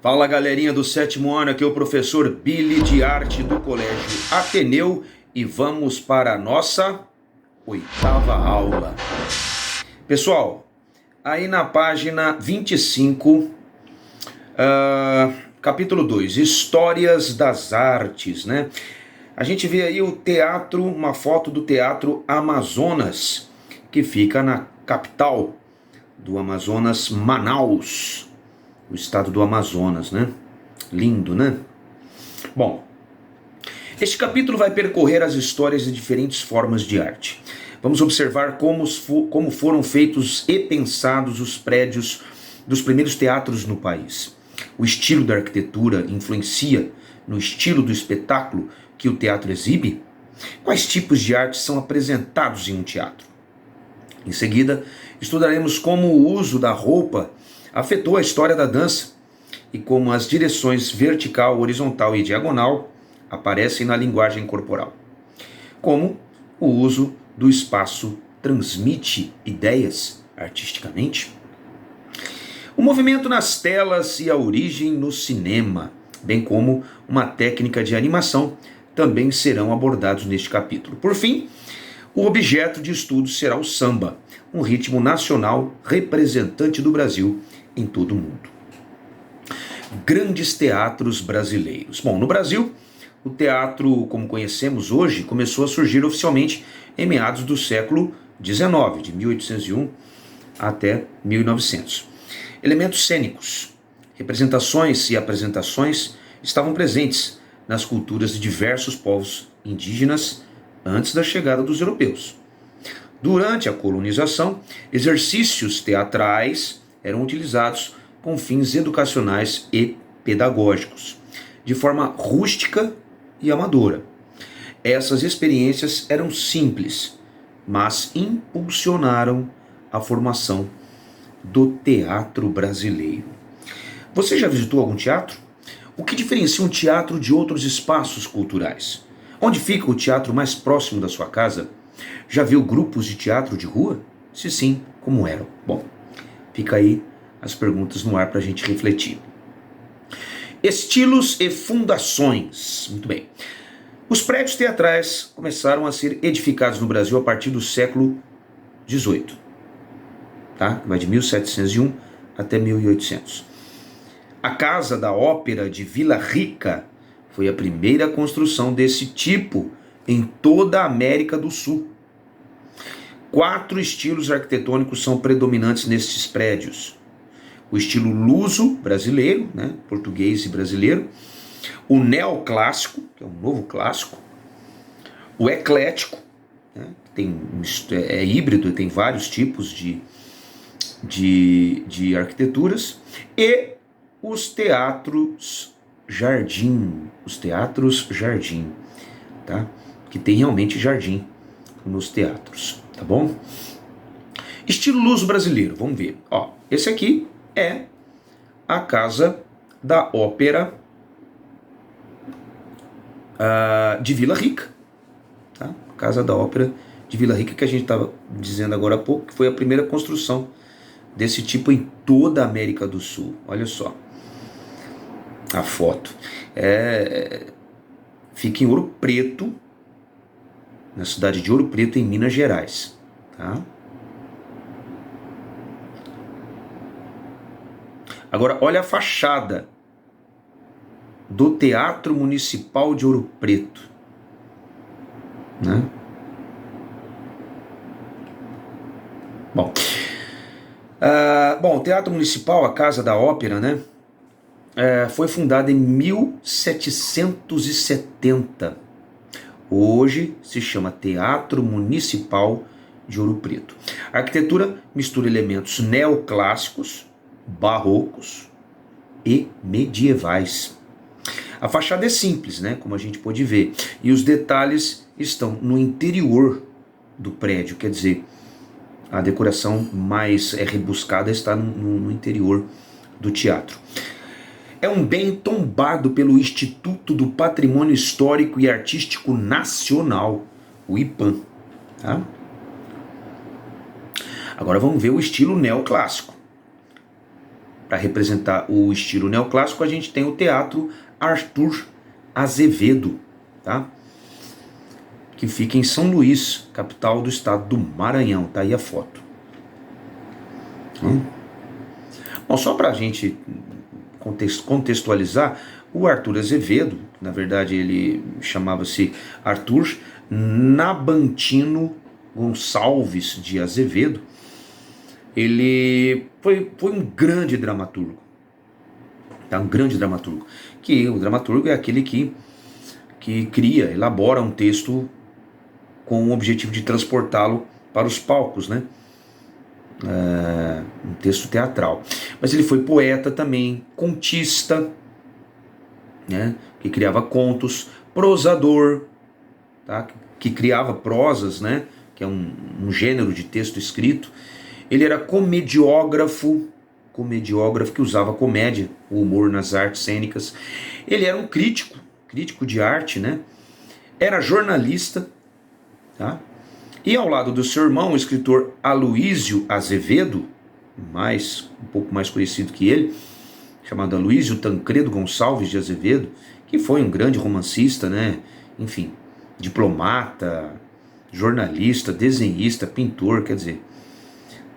Fala galerinha do sétimo ano, aqui é o professor Billy de Arte do Colégio Ateneu e vamos para a nossa oitava aula. Pessoal, aí na página 25, capítulo 2, Histórias das Artes, né? A gente vê aí o teatro, uma foto do Teatro Amazonas, que fica na capital do Amazonas, Manaus, o estado do Amazonas, né? Lindo, né? Bom, este capítulo vai percorrer as histórias de diferentes formas de arte. Vamos observar como foram feitos e pensados os prédios dos primeiros teatros no país. O estilo da arquitetura influencia no estilo do espetáculo que o teatro exibe? Quais tipos de arte são apresentados em um teatro? Em seguida, estudaremos como o uso da roupa afetou a história da dança e como as direções vertical, horizontal e diagonal aparecem na linguagem corporal. Como o uso do espaço transmite ideias artisticamente. O movimento nas telas e a origem no cinema, bem como uma técnica de animação, também serão abordados neste capítulo. Por fim, o objeto de estudo será o samba, um ritmo nacional representante do Brasil em todo o mundo. Grandes teatros brasileiros. Bom, no Brasil, o teatro, como conhecemos hoje, começou a surgir oficialmente em meados do século XIX, de 1801 até 1900. Elementos cênicos, representações e apresentações estavam presentes nas culturas de diversos povos indígenas antes da chegada dos europeus. Durante a colonização, exercícios teatrais eram utilizados com fins educacionais e pedagógicos, de forma rústica e amadora. Essas experiências eram simples, mas impulsionaram a formação do teatro brasileiro. Você já visitou algum teatro? O que diferencia um teatro de outros espaços culturais? Onde fica o teatro mais próximo da sua casa? Já viu grupos de teatro de rua? Se sim, como eram? Bom, fica aí as perguntas no ar para a gente refletir. Estilos e fundações. Muito bem. Os prédios teatrais começaram a ser edificados no Brasil a partir do século XVIII. Tá? Vai de 1701 até 1800. A Casa da Ópera de Vila Rica foi a primeira construção desse tipo em toda a América do Sul. 4 estilos arquitetônicos são predominantes nestes prédios. O estilo luso brasileiro, né, português e brasileiro, o neoclássico, que é um novo clássico, o eclético, né, é híbrido, tem vários tipos de arquiteturas, e os teatros jardim, tá? Que tem realmente jardim nos teatros, tá bom? Estilo luso brasileiro, vamos ver. Ó, esse aqui é a Casa da Ópera de Vila Rica, tá? Casa da Ópera de Vila Rica, que a gente estava dizendo agora há pouco, que foi a primeira construção desse tipo em toda a América do Sul. Olha só a foto. Fica em Ouro Preto, na cidade de Ouro Preto, em Minas Gerais, tá? Agora, olha a fachada do Teatro Municipal de Ouro Preto, né? Bom, o Teatro Municipal, a Casa da Ópera, né? Foi fundada em 1770. Hoje se chama Teatro Municipal de Ouro Preto. A arquitetura mistura elementos neoclássicos, barrocos e medievais. A fachada é simples, né, como a gente pode ver, e os detalhes estão no interior do prédio, quer dizer, a decoração mais rebuscada está no interior do teatro. É um bem tombado pelo Instituto do Patrimônio Histórico e Artístico Nacional, o IPAM. Tá? Agora vamos ver o estilo neoclássico. para representar o estilo neoclássico, a gente tem o Teatro Arthur Azevedo, tá? Que fica em São Luís, capital do estado do Maranhão. Tá aí a foto. Bom, só para a gente contextualizar, o Arthur Azevedo, na verdade ele chamava-se Arthur Nabantino Gonçalves de Azevedo, ele foi um grande dramaturgo. Tá? Um grande dramaturgo. Que o dramaturgo é aquele que cria, elabora um texto com o objetivo de transportá-lo para os palcos, né? Um texto teatral. Mas ele foi poeta também, contista, né? Que criava contos, prosador, tá? Que criava prosas, né? Que é um gênero de texto escrito. Ele era comediógrafo que usava comédia, o humor nas artes cênicas. Ele era um crítico de arte, né? Era jornalista, tá? E ao lado do seu irmão, o escritor Aloísio Azevedo, um pouco mais conhecido que ele, chamado Aloísio Tancredo Gonçalves de Azevedo, que foi um grande romancista, né? Enfim, diplomata, jornalista, desenhista, pintor, quer dizer,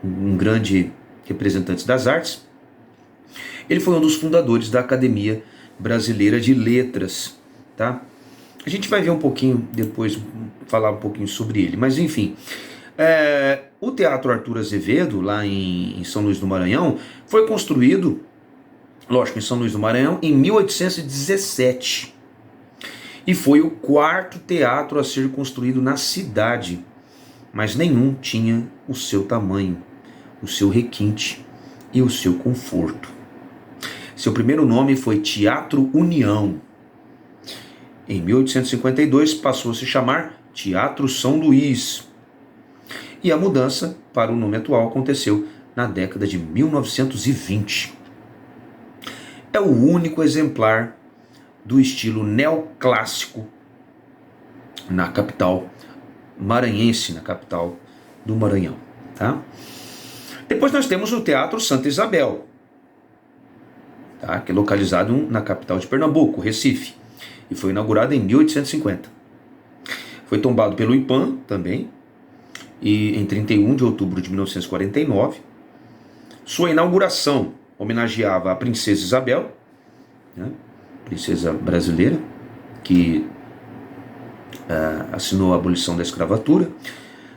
um grande representante das artes. Ele foi um dos fundadores da Academia Brasileira de Letras, tá? A gente vai ver um pouquinho depois, falar um pouquinho sobre ele, mas enfim, o Teatro Arthur Azevedo, lá em São Luís do Maranhão, foi construído, lógico, em São Luís do Maranhão, em 1817, e foi o quarto teatro a ser construído na cidade, mas nenhum tinha o seu tamanho, o seu requinte e o seu conforto. Seu primeiro nome foi Teatro União. Em 1852 passou a se chamar Teatro São Luís. E a mudança para o nome atual aconteceu na década de 1920. É o único exemplar do estilo neoclássico na capital maranhense, na capital do Maranhão. Tá? Depois nós temos o Teatro Santa Isabel, tá? Que é localizado na capital de Pernambuco, Recife, e foi inaugurado em 1850. Foi tombado pelo IPAM também, e em 31 de outubro de 1949. Sua inauguração homenageava a Princesa Isabel, né? Princesa brasileira, que assinou a abolição da escravatura.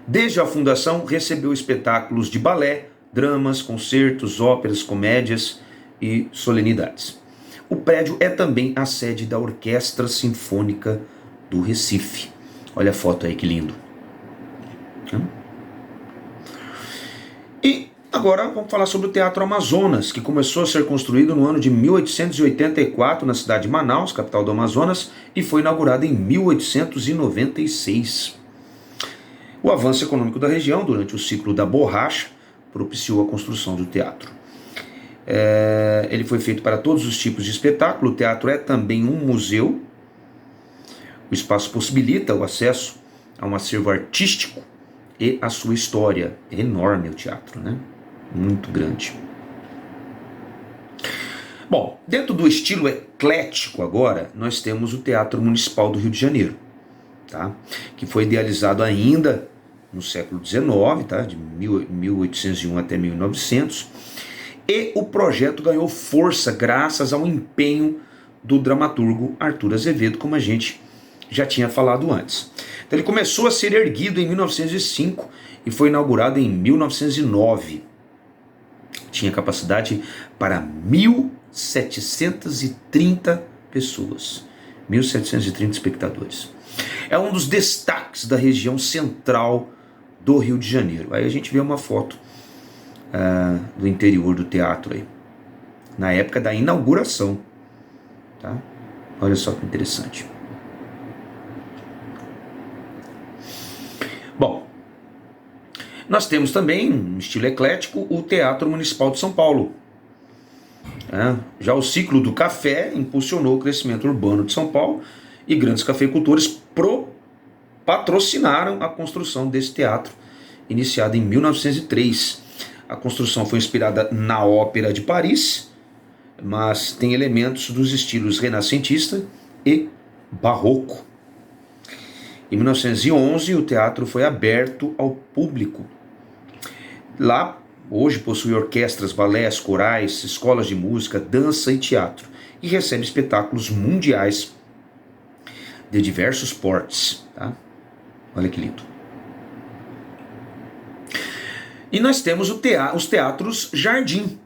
Desde a fundação, recebeu espetáculos de balé, dramas, concertos, óperas, comédias e solenidades. O prédio é também a sede da Orquestra Sinfônica do Recife. Olha a foto aí, que lindo. E agora vamos falar sobre o Teatro Amazonas, que começou a ser construído no ano de 1884 na cidade de Manaus, capital do Amazonas, e foi inaugurado em 1896. O avanço econômico da região durante o ciclo da borracha propiciou a construção do teatro. Ele foi feito para todos os tipos de espetáculo. O teatro é também um museu. O espaço possibilita o acesso a um acervo artístico e a sua história. É enorme o teatro, né? Muito grande. Bom, dentro do estilo eclético agora, nós temos o Teatro Municipal do Rio de Janeiro, tá? Que foi idealizado ainda no século XIX, tá? De 1801 até 1900. E o projeto ganhou força graças ao empenho do dramaturgo Arthur Azevedo, como a gente já tinha falado antes. Então ele começou a ser erguido em 1905 e foi inaugurado em 1909. Tinha capacidade para 1.730 pessoas, 1.730 espectadores. É um dos destaques da região central do Rio de Janeiro. Aí a gente vê uma foto do interior do teatro aí, na época da inauguração, tá? Olha só que interessante. Bom, nós temos também, um estilo eclético, o Teatro Municipal de São Paulo. Já o ciclo do café impulsionou o crescimento urbano de São Paulo e grandes cafeicultores patrocinaram a construção desse teatro, iniciado em 1903. A construção foi inspirada na Ópera de Paris, mas tem elementos dos estilos renascentista e barroco. Em 1911, o teatro foi aberto ao público. Lá, hoje possui orquestras, balés, corais, escolas de música, dança e teatro, e recebe espetáculos mundiais de diversos portes. Tá? Olha que lindo. E nós temos os teatros Jardim.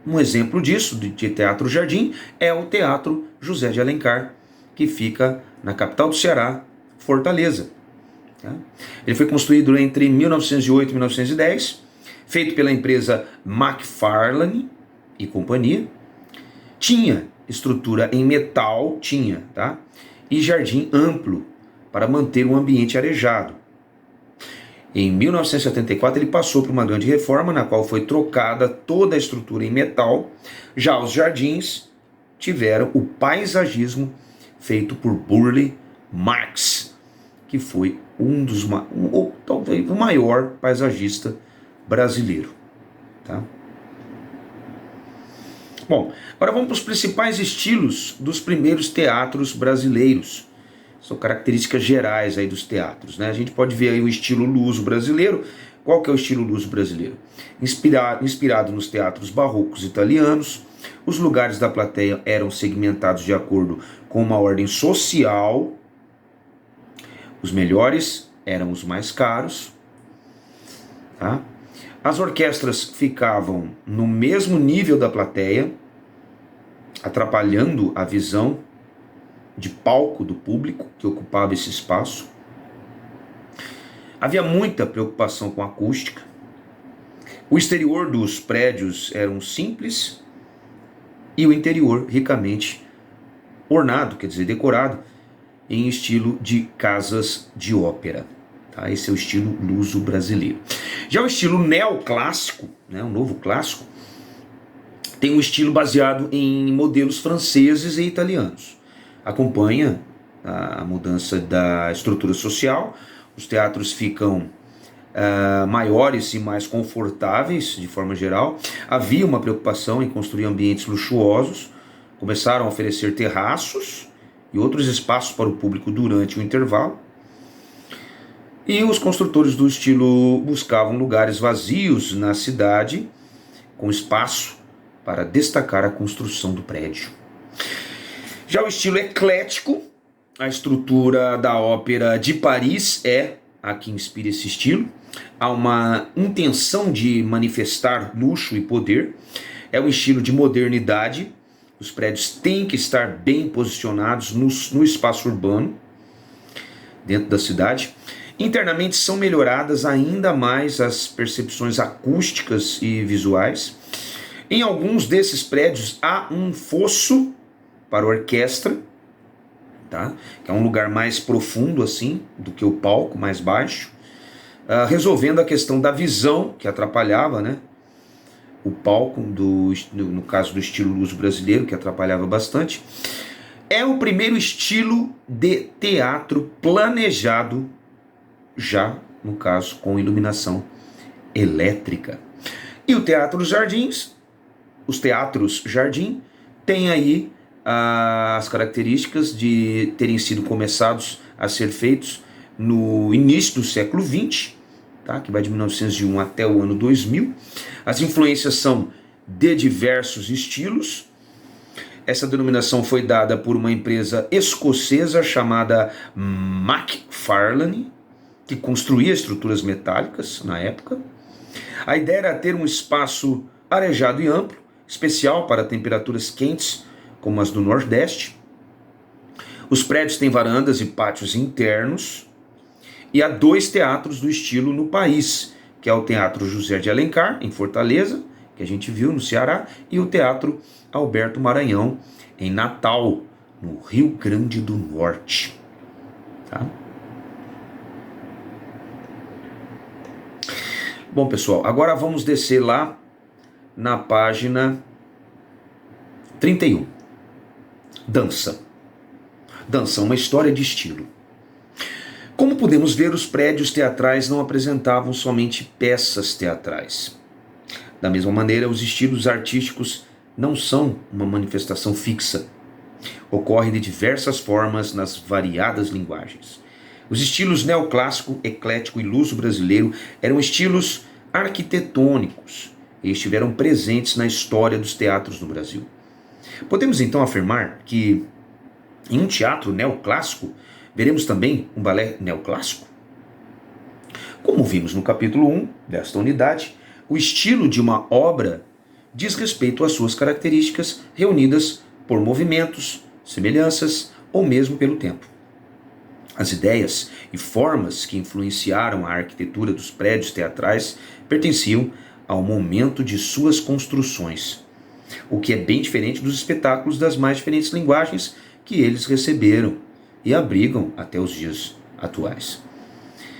Um exemplo disso, de Teatro Jardim, é o Teatro José de Alencar, que fica na capital do Ceará, Fortaleza. Tá? Ele foi construído entre 1908 e 1910, feito pela empresa McFarlane e companhia. Tinha estrutura em metal, tá? E jardim amplo, para manter um ambiente arejado. Em 1974 ele passou por uma grande reforma, na qual foi trocada toda a estrutura em metal. Já os jardins tiveram o paisagismo feito por Burle Marx, que foi ou talvez o maior paisagista brasileiro. Tá? Bom, agora vamos para os principais estilos dos primeiros teatros brasileiros. São características gerais aí dos teatros, né? A gente pode ver aí o estilo luso brasileiro. Qual que é o estilo luso brasileiro? Inspirado nos teatros barrocos italianos, os lugares da plateia eram segmentados de acordo com uma ordem social. Os melhores eram os mais caros. Tá? As orquestras ficavam no mesmo nível da plateia, atrapalhando a visão de palco do público que ocupava esse espaço. Havia muita preocupação com a acústica. O exterior dos prédios era simples e o interior ricamente ornado, quer dizer, decorado, em estilo de casas de ópera. Tá? Esse é o estilo luso brasileiro. Já o estilo neoclássico, né, o novo clássico, tem um estilo baseado em modelos franceses e italianos. Acompanha a mudança da estrutura social, os teatros ficam maiores e mais confortáveis de forma geral. Havia uma preocupação em construir ambientes luxuosos, começaram a oferecer terraços e outros espaços para o público durante o intervalo. E os construtores do estilo buscavam lugares vazios na cidade, com espaço para destacar a construção do prédio. Já o estilo eclético, a estrutura da Ópera de Paris é a que inspira esse estilo. Há uma intenção de manifestar luxo e poder. É um estilo de modernidade. Os prédios têm que estar bem posicionados no espaço urbano, dentro da cidade. Internamente são melhoradas ainda mais as percepções acústicas e visuais. Em alguns desses prédios há um fosso para orquestra, tá? Que é um lugar mais profundo assim do que o palco, mais baixo, resolvendo a questão da visão que atrapalhava, né? O palco, no caso do estilo luso brasileiro, que atrapalhava bastante. É o primeiro estilo de teatro planejado, já no caso com iluminação elétrica. E o Teatro Jardins, os teatros Jardim, têm aí as características de terem sido começados a ser feitos no início do século XX, tá? Que vai de 1901 até o ano 2000. As influências são de diversos estilos. Essa denominação foi dada por uma empresa escocesa chamada McFarlane, que construía estruturas metálicas na época. A ideia era ter um espaço arejado e amplo, especial para temperaturas quentes, como as do Nordeste. Os prédios têm varandas e pátios internos. E há 2 teatros do estilo no país, que é o Teatro José de Alencar, em Fortaleza, que a gente viu no Ceará, e o Teatro Alberto Maranhão, em Natal, no Rio Grande do Norte. Tá? Bom, pessoal, agora vamos descer lá na página 31. Dança. Dança, uma história de estilo. Como podemos ver, os prédios teatrais não apresentavam somente peças teatrais. Da mesma maneira, os estilos artísticos não são uma manifestação fixa. Ocorrem de diversas formas nas variadas linguagens. Os estilos neoclássico, eclético e luso-brasileiro eram estilos arquitetônicos e estiveram presentes na história dos teatros no Brasil. Podemos então afirmar que em um teatro neoclássico veremos também um balé neoclássico? Como vimos no capítulo 1 desta unidade, o estilo de uma obra diz respeito às suas características reunidas por movimentos, semelhanças ou mesmo pelo tempo. As ideias e formas que influenciaram a arquitetura dos prédios teatrais pertenciam ao momento de suas construções, o que é bem diferente dos espetáculos das mais diferentes linguagens que eles receberam e abrigam até os dias atuais.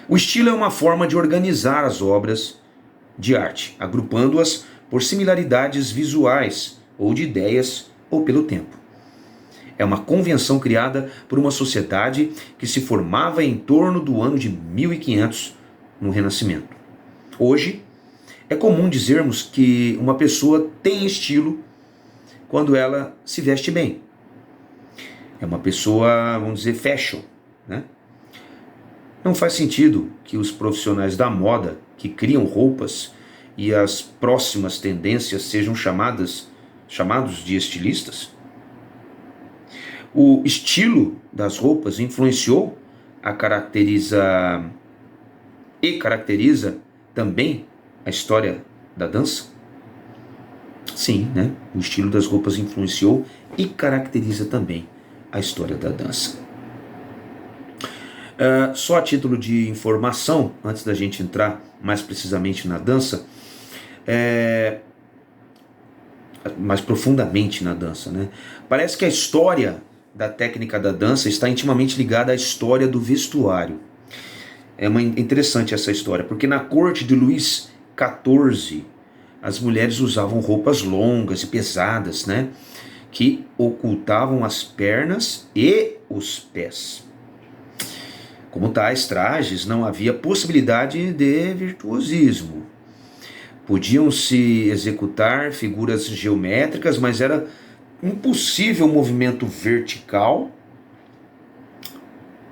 O estilo é uma forma de organizar as obras de arte, agrupando-as por similaridades visuais ou de ideias ou pelo tempo. É uma convenção criada por uma sociedade que se formava em torno do ano de 1500 no Renascimento. Hoje, é comum dizermos que uma pessoa tem estilo quando ela se veste bem. É uma pessoa, vamos dizer, fashion, né? Não faz sentido que os profissionais da moda que criam roupas e as próximas tendências sejam chamados de estilistas. O estilo das roupas influenciou caracteriza também a história da dança? Sim, né? O estilo das roupas influenciou e caracteriza também a história da dança. Só a título de informação, antes da gente entrar mais precisamente na dança, mais profundamente na dança, né? Parece que a história da técnica da dança está intimamente ligada à história do vestuário. É interessante essa história, porque na corte de Luís XIV, as mulheres usavam roupas longas e pesadas, né? Que ocultavam as pernas e os pés. Como tais trajes, não havia possibilidade de virtuosismo. Podiam-se executar figuras geométricas, mas era impossível movimento vertical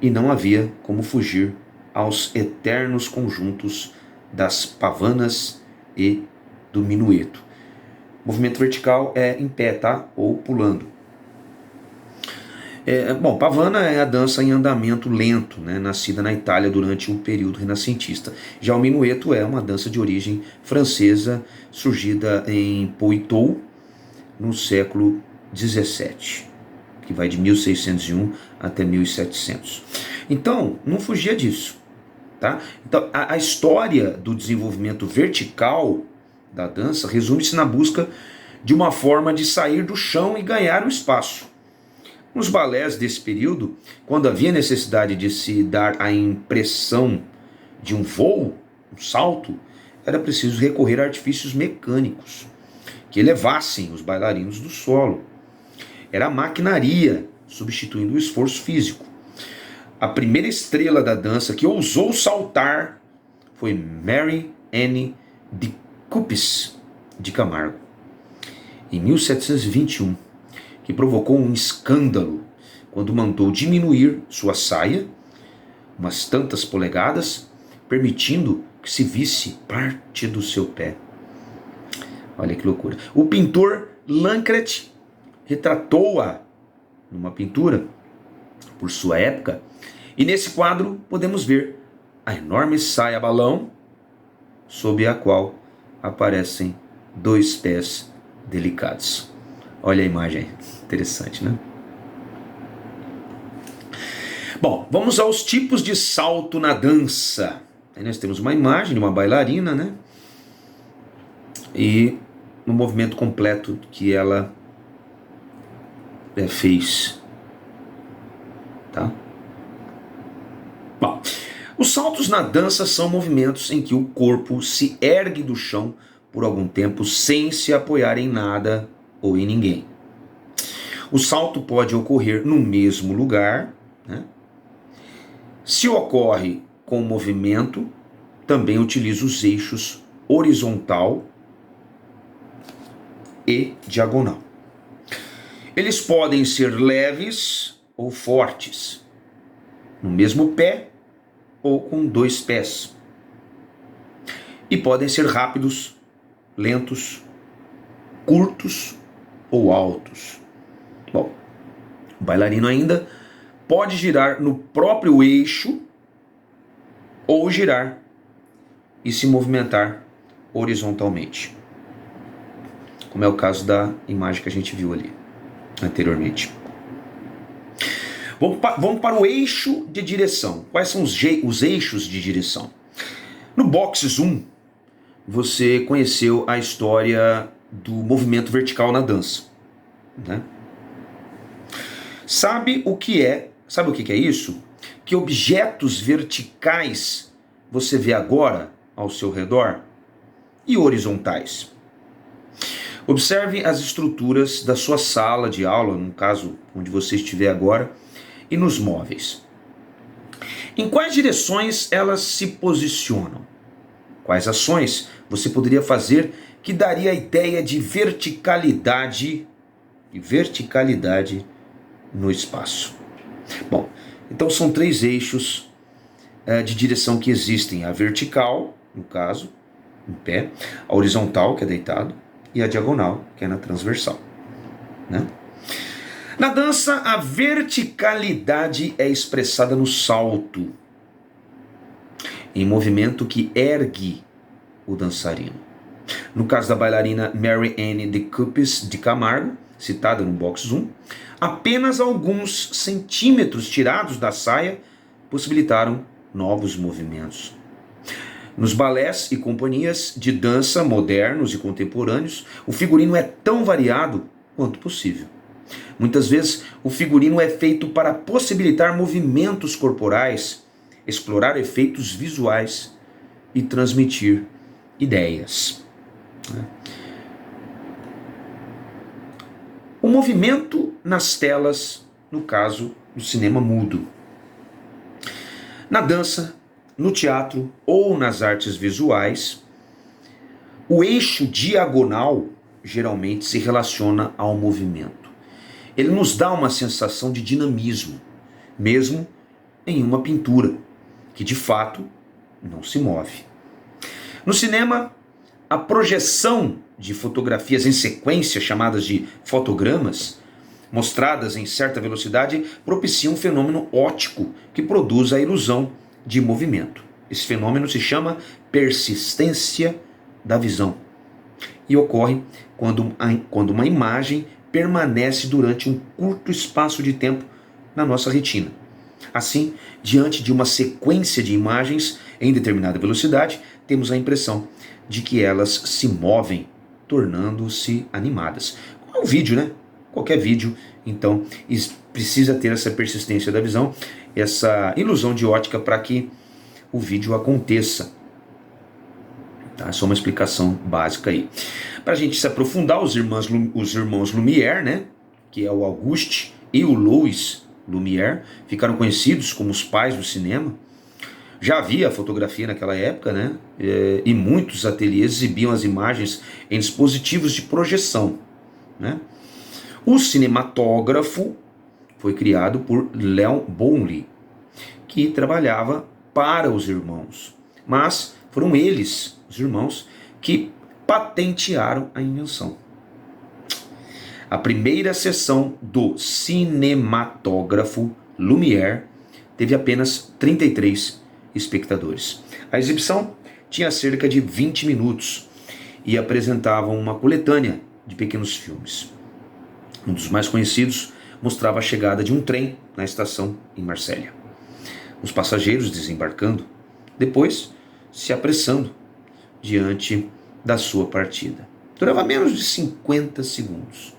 e não havia como fugir aos eternos conjuntos das pavanas e do minueto. Movimento vertical é em pé, tá? Ou pulando. Pavana é a dança em andamento lento, né, nascida na Itália durante o período renascentista. Já o minueto é uma dança de origem francesa, surgida em Poitou, no século XVII, que vai de 1601 até 1700. Então, não fugia disso. Tá? Então, a história do desenvolvimento vertical da dança resume-se na busca de uma forma de sair do chão e ganhar o espaço. Nos balés desse período, quando havia necessidade de se dar a impressão de um voo, um salto, era preciso recorrer a artifícios mecânicos que elevassem os bailarinos do solo. Era a maquinaria substituindo o esforço físico. A primeira estrela da dança que ousou saltar foi Mary Anne de Cupes de Camargo, em 1721, que provocou um escândalo quando mandou diminuir sua saia umas tantas polegadas, permitindo que se visse parte do seu pé. Olha que loucura. O pintor Lancret retratou-a numa pintura por sua época, e nesse quadro podemos ver a enorme saia balão sob a qual aparecem dois pés delicados. Olha a imagem, interessante, né? Bom, vamos aos tipos de salto na dança. Aí nós temos uma imagem de uma bailarina, né? E no movimento completo que ela fez, tá? Bom, os saltos na dança são movimentos em que o corpo se ergue do chão por algum tempo sem se apoiar em nada ou em ninguém. O salto pode ocorrer no mesmo lugar, né? Se ocorre com movimento, também utiliza os eixos horizontal e diagonal. Eles podem ser leves ou fortes, no mesmo pé ou com dois pés. E podem ser rápidos, lentos, curtos ou altos. Bom, o bailarino ainda pode girar no próprio eixo ou girar e se movimentar horizontalmente, como é o caso da imagem que a gente viu ali anteriormente. Vamos para o eixo de direção. Quais são os eixos de direção? No box 1, você conheceu a história do movimento vertical na dança, né? Sabe o que é isso? Que objetos verticais você vê agora ao seu redor e horizontais. Observe as estruturas da sua sala de aula, no caso onde você estiver agora, e nos móveis. Em quais direções elas se posicionam? Quais ações você poderia fazer que daria a ideia de verticalidade no espaço? Bom, então são 3 eixos de direção que existem: a vertical, no caso, em pé, a horizontal, que é deitado, e a diagonal, que é na transversal, né? Na dança, a verticalidade é expressada no salto, em movimento que ergue o dançarino. No caso da bailarina Mary Anne de Cupes de Camargo, citada no box 1, apenas alguns centímetros tirados da saia possibilitaram novos movimentos. Nos balés e companhias de dança modernos e contemporâneos, o figurino é tão variado quanto possível. Muitas vezes, o figurino é feito para possibilitar movimentos corporais, explorar efeitos visuais e transmitir ideias. O movimento nas telas, no caso do cinema mudo. Na dança, no teatro ou nas artes visuais, o eixo diagonal geralmente se relaciona ao movimento. Ele nos dá uma sensação de dinamismo, mesmo em uma pintura, que de fato não se move. No cinema, a projeção de fotografias em sequência, chamadas de fotogramas, mostradas em certa velocidade, propicia um fenômeno óptico que produz a ilusão de movimento. Esse fenômeno se chama persistência da visão e ocorre quando uma imagem permanece durante um curto espaço de tempo na nossa retina. Assim, diante de uma sequência de imagens em determinada velocidade, temos a impressão de que elas se movem, tornando-se animadas. Como é um vídeo, né? Qualquer vídeo, então, precisa ter essa persistência da visão, essa ilusão de ótica para que o vídeo aconteça. Tá? Só uma explicação básica aí. Para a gente se aprofundar, os irmãos Lumière, né? Que é o Auguste e o Louis Lumière, ficaram conhecidos como os pais do cinema. Já havia fotografia naquela época, né? E muitos ateliês exibiam as imagens em dispositivos de projeção, né? O cinematógrafo foi criado por Leon Beaulieu, que trabalhava para os irmãos, mas foram eles, os irmãos, que patentearam a invenção. A primeira sessão do cinematógrafo Lumière teve apenas 33 espectadores. A exibição tinha cerca de 20 minutos e apresentava uma coletânea de pequenos filmes. Um dos mais conhecidos mostrava a chegada de um trem na estação em Marsella. Os passageiros desembarcando, depois se apressando diante da sua partida. Durava menos de 50 segundos.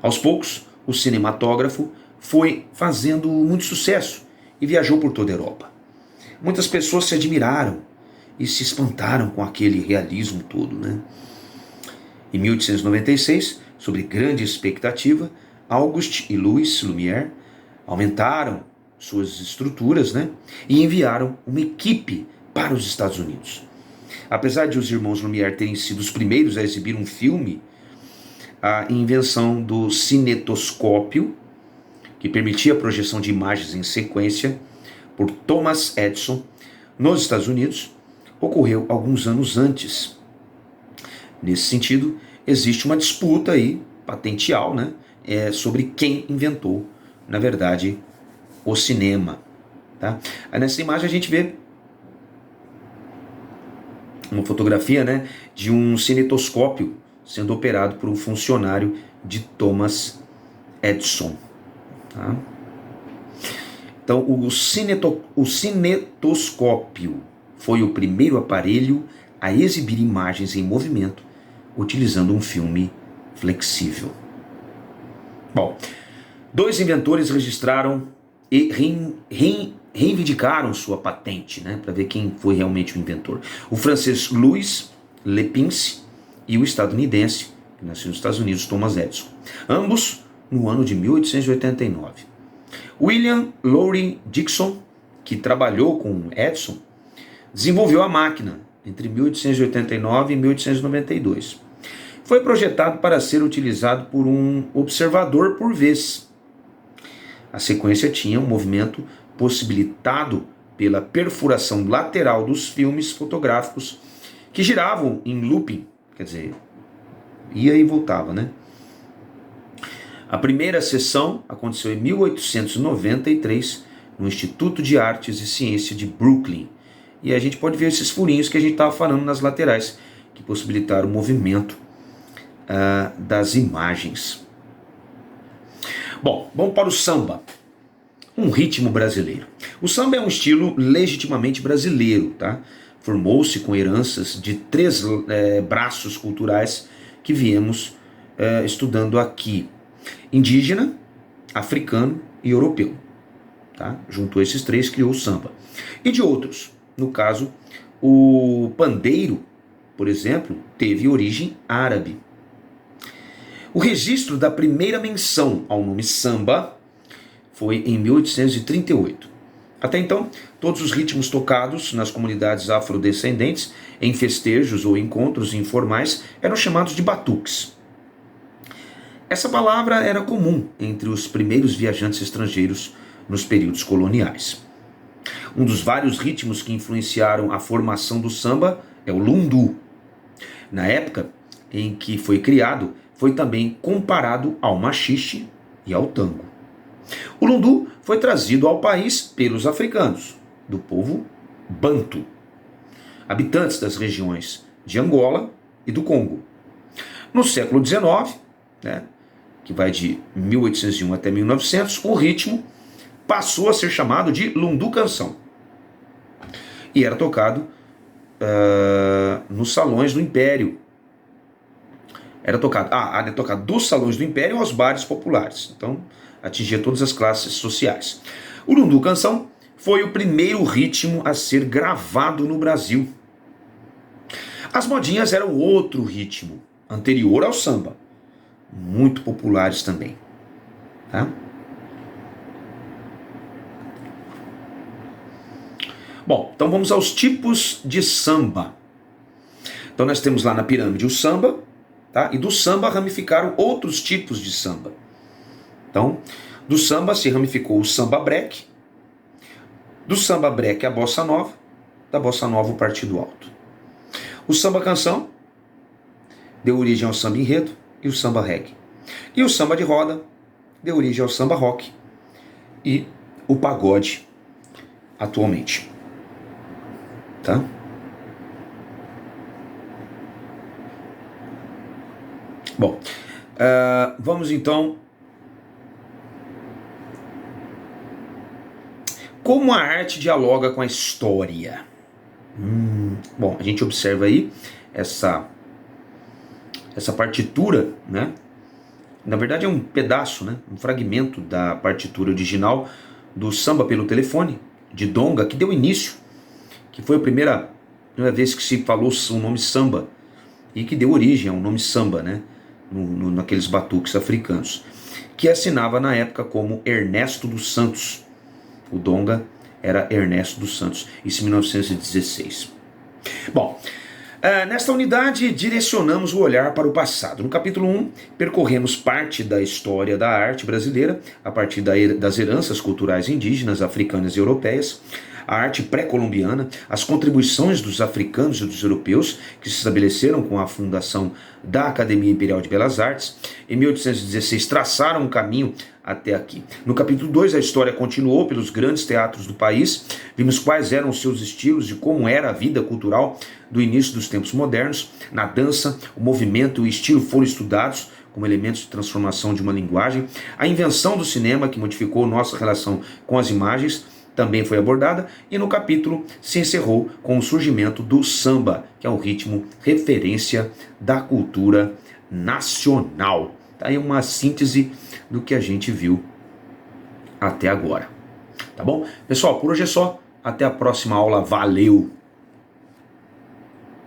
Aos poucos, o cinematógrafo foi fazendo muito sucesso e viajou por toda a Europa. Muitas pessoas se admiraram e se espantaram com aquele realismo todo, né? Em 1896, sob grande expectativa, Auguste e Louis Lumière aumentaram suas estruturas, né? E enviaram uma equipe para os Estados Unidos. Apesar de os irmãos Lumière terem sido os primeiros a exibir um filme a invenção do cinetoscópio, que permitia a projeção de imagens em sequência, por Thomas Edison, nos Estados Unidos, ocorreu alguns anos antes. Nesse sentido, existe uma disputa aí, patenteal, né, sobre quem inventou, na verdade, o cinema. Tá? Aí nessa imagem a gente vê uma fotografia, né, de um cinetoscópio sendo operado por um funcionário de Thomas Edison. Tá? Então, o cinetoscópio foi o primeiro aparelho a exibir imagens em movimento utilizando um filme flexível. Bom, dois inventores registraram e reivindicaram sua patente, né, para ver quem foi realmente o inventor. O francês Louis Lepince e o estadunidense, que nasceu nos Estados Unidos, Thomas Edison. Ambos no ano de 1889. William Lowry Dixon, que trabalhou com Edison, desenvolveu a máquina entre 1889 e 1892. Foi projetado para ser utilizado por um observador por vez. A sequência tinha um movimento possibilitado pela perfuração lateral dos filmes fotográficos que giravam em looping, quer dizer, ia e voltava, né? A primeira sessão aconteceu em 1893 no Instituto de Artes e Ciência de Brooklyn. E a gente pode ver esses furinhos que a gente estava falando nas laterais, que possibilitaram o movimento das imagens. Bom, vamos para o samba, um ritmo brasileiro. O samba é um estilo legitimamente brasileiro, tá? Formou-se com heranças de três braços culturais que viemos estudando aqui: indígena, africano e europeu. Tá? Juntou esses três, criou o samba. E de outros, no caso, o pandeiro, por exemplo, teve origem árabe. O registro da primeira menção ao nome samba foi em 1838. Até então, todos os ritmos tocados nas comunidades afrodescendentes, em festejos ou encontros informais, eram chamados de batuques. Essa palavra era comum entre os primeiros viajantes estrangeiros nos períodos coloniais. Um dos vários ritmos que influenciaram a formação do samba é o lundu. Na época em que foi criado, foi também comparado ao maxixe e ao tango. O lundu foi trazido ao país pelos africanos, do povo banto, habitantes das regiões de Angola e do Congo. No século XIX, né, que vai de 1801 até 1900, o ritmo passou a ser chamado de lundu canção e era tocado nos salões do Império. Era tocado dos salões do Império aos bares populares. Então, atingia todas as classes sociais. O lundu canção foi o primeiro ritmo a ser gravado no Brasil. As modinhas eram outro ritmo, anterior ao samba, muito populares também. Tá? Bom, então vamos aos tipos de samba. Então nós temos lá na pirâmide o samba, tá? E do samba ramificaram outros tipos de samba. Então, do samba se ramificou o samba break, do samba break a bossa nova, da bossa nova o partido alto. O samba canção deu origem ao samba enredo e o samba reggae. E o samba de roda deu origem ao samba rock e o pagode atualmente. Tá? Bom, vamos então. Como a arte dialoga com a história? Bom, a gente observa aí essa partitura, né? Na verdade é um pedaço, né? Um fragmento da partitura original do Samba pelo Telefone, de Donga, que deu início, que foi a primeira vez que se falou o nome samba, e que deu origem ao nome samba, né? Naqueles batuques africanos, que assinava na época como Ernesto dos Santos. O Donga era Ernesto dos Santos, isso em 1916. Bom, Nesta unidade, direcionamos o olhar para o passado. No capítulo 1, percorremos parte da história da arte brasileira, a partir das heranças culturais indígenas, africanas e europeias, a arte pré-colombiana, as contribuições dos africanos e dos europeus, que se estabeleceram com a fundação da Academia Imperial de Belas Artes. Em 1816, traçaram um caminho até aqui. No capítulo 2, a história continuou pelos grandes teatros do país, vimos quais eram os seus estilos e como era a vida cultural do início dos tempos modernos. Na dança, o movimento e o estilo foram estudados como elementos de transformação de uma linguagem. A invenção do cinema, que modificou nossa relação com as imagens, também foi abordada, e no capítulo se encerrou com o surgimento do samba, que é um ritmo referência da cultura nacional. Tá aí uma síntese do que a gente viu até agora. Tá bom? Pessoal, por hoje é só. Até a próxima aula. Valeu!